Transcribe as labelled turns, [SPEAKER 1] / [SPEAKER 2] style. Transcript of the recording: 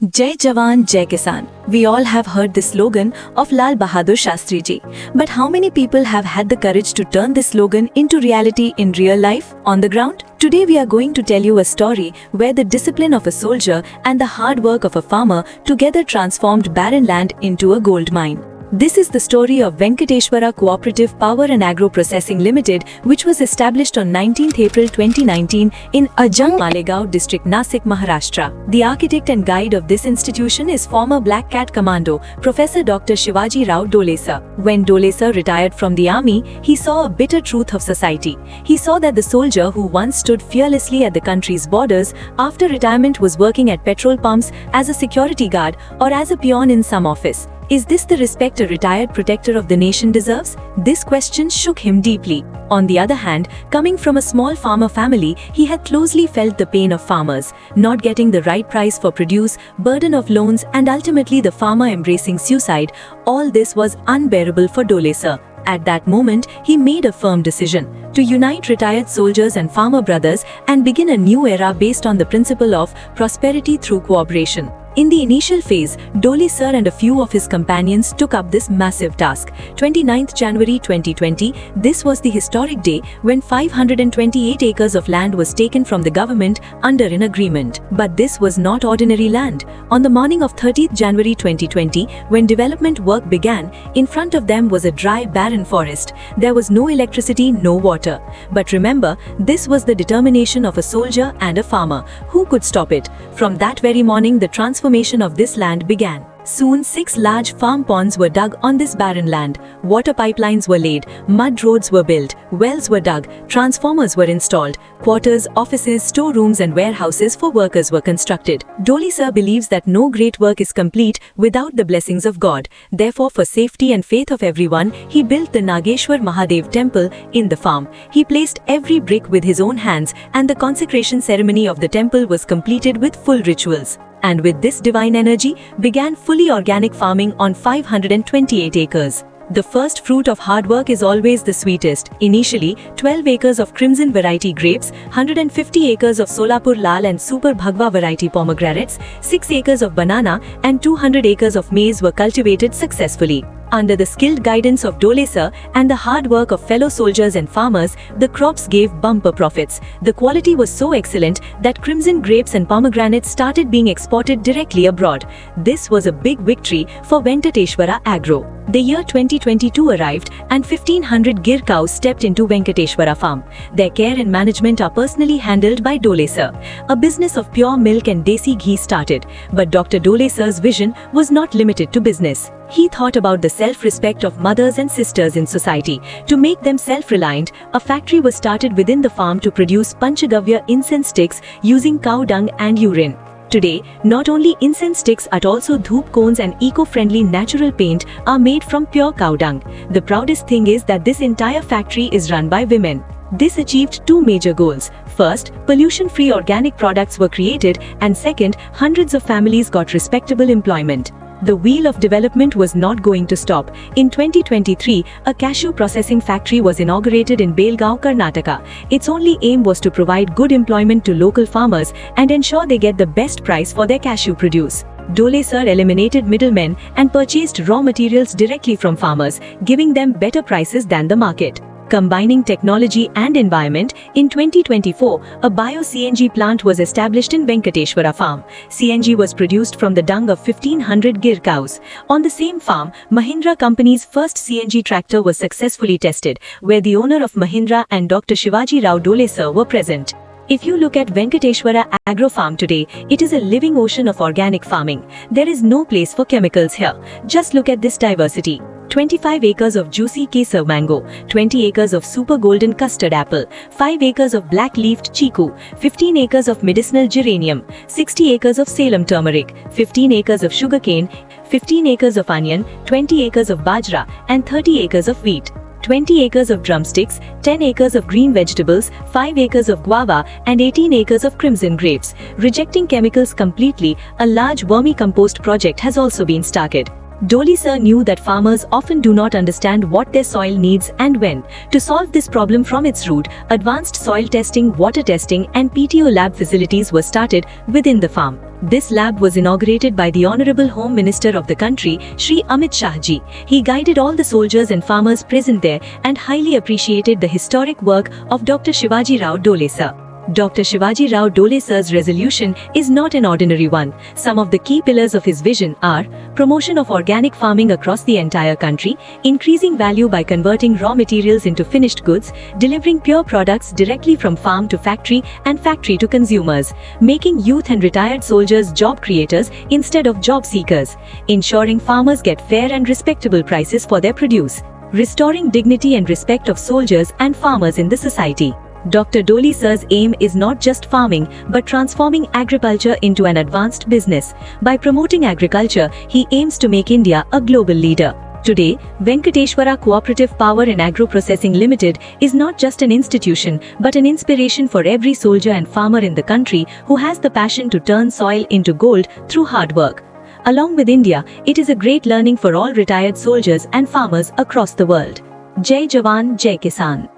[SPEAKER 1] Jai Jawan, Jai Kisan. We all have heard this slogan of Lal Bahadur Shastri Ji. But how many people have had the courage to turn this slogan into reality in real life, on the ground? Today we are going to tell you a story where the discipline of a soldier and the hard work of a farmer together transformed barren land into a gold mine. This is the story of Venkateshwara Cooperative Power and Agro Processing Limited, which was established on 19th April 2019 in Ajang, Malegaon district, Nasik, Maharashtra. The architect and guide of this institution is former Black Cat Commando, Professor Dr. Shivaji Rao Dole Sir. When Dole Sir retired from the army, he saw a bitter truth of society. He saw that the soldier who once stood fearlessly at the country's borders, after retirement was working at petrol pumps, as a security guard, or as a peon in some office. Is this the respect a retired protector of the nation deserves? This question shook him deeply. On the other hand, coming from a small farmer family, he had closely felt the pain of farmers, not getting the right price for produce, burden of loans, and ultimately the farmer embracing suicide. All this was unbearable for Dole Sir. At that moment, he made a firm decision to unite retired soldiers and farmer brothers and begin a new era based on the principle of prosperity through cooperation. In the initial phase, Dole Sir and a few of his companions took up this massive task. 29th January 2020, this was the historic day when 528 acres of land was taken from the government under an agreement. But this was not ordinary land. On the morning of 30th January 2020, when development work began, in front of them was a dry, barren forest. There was no electricity, no water. But remember, this was the determination of a soldier and a farmer. Who could stop it? From that very morning, the transformation of this land began. Soon 6 large farm ponds were dug on this barren land. Water pipelines were laid, mud roads were built, wells were dug, transformers were installed, quarters, offices, storerooms and warehouses for workers were constructed. Dole Sir believes that no great work is complete without the blessings of God. Therefore, for safety and faith of everyone, he built the Nageshwar Mahadev temple in the farm. He placed every brick with his own hands, and the consecration ceremony of the temple was completed with full rituals. And with this divine energy began fully organic farming on 528 acres. The first fruit of hard work is always the sweetest. Initially, 12 acres of crimson variety grapes, 150 acres of Solapur Lal and Super Bhagwa variety pomegranates, 6 acres of banana and 200 acres of maize were cultivated successfully. Under the skilled guidance of Dole Sir and the hard work of fellow soldiers and farmers, the crops gave bumper profits. The quality was so excellent that crimson grapes and pomegranates started being exported directly abroad. This was a big victory for Venkateshwara Agro. The year 2022 arrived and 1500 Gir cows stepped into Venkateshwara farm. Their care and management are personally handled by Dole Sir. A business of pure milk and desi ghee started. But Dr. Dole Sir's vision was not limited to business. He thought about the self-respect of mothers and sisters in society. To make them self-reliant, a factory was started within the farm to produce Panchagavya incense sticks using cow dung and urine. Today, not only incense sticks but also dhoop cones and eco-friendly natural paint are made from pure cow dung. The proudest thing is that this entire factory is run by women. This achieved 2 major goals. First, pollution-free organic products were created, and second, hundreds of families got respectable employment. The wheel of development was not going to stop. In 2023, a cashew processing factory was inaugurated in Belgaum, Karnataka. Its only aim was to provide good employment to local farmers and ensure they get the best price for their cashew produce. Dole Sir eliminated middlemen and purchased raw materials directly from farmers, giving them better prices than the market. Combining technology and environment, in 2024, a bio-CNG plant was established in Venkateshwara farm. CNG was produced from the dung of 1500 Gir cows. On the same farm, Mahindra company's first CNG tractor was successfully tested, where the owner of Mahindra and Dr. Shivaji Rao Dole Sir were present. If you look at Venkateshwara Agro Farm today, it is a living ocean of organic farming. There is no place for chemicals here. Just look at this diversity. 25 acres of juicy Kesar mango, 20 acres of super golden custard apple, 5 acres of black-leafed chiku, 15 acres of medicinal geranium, 60 acres of Salem turmeric, 15 acres of sugarcane, 15 acres of onion, 20 acres of bajra, and 30 acres of wheat. 20 acres of drumsticks, 10 acres of green vegetables, 5 acres of guava, and 18 acres of crimson grapes. Rejecting chemicals completely, a large vermicompost project has also been started. Dole Sir knew that farmers often do not understand what their soil needs and when. To solve this problem from its root, advanced soil testing, water testing, and PTO lab facilities were started within the farm. This lab was inaugurated by the Honorable Home Minister of the country, Shri Amit Shah Ji. He guided all the soldiers and farmers present there and highly appreciated the historic work of Dr. Shivaji Rao Dole sir. Dr. Shivaji Rao Dole sir's resolution is not an ordinary one. Some of the key pillars of his vision are promotion of organic farming across the entire country, increasing value by converting raw materials into finished goods, delivering pure products directly from farm to factory and factory to consumers, making youth and retired soldiers job creators instead of job seekers, ensuring farmers get fair and respectable prices for their produce, restoring dignity and respect of soldiers and farmers in the society. Dr. Dole sir's aim is not just farming but transforming agriculture into an advanced business. By promoting agriculture, he aims to make India a global leader. Today, Venkateshwara Cooperative Power and Agro Processing Limited is not just an institution but an inspiration for every soldier and farmer in the country who has the passion to turn soil into gold through hard work. Along with India, it is a great learning for all retired soldiers and farmers across the world. Jai Jawan, Jai Kisan.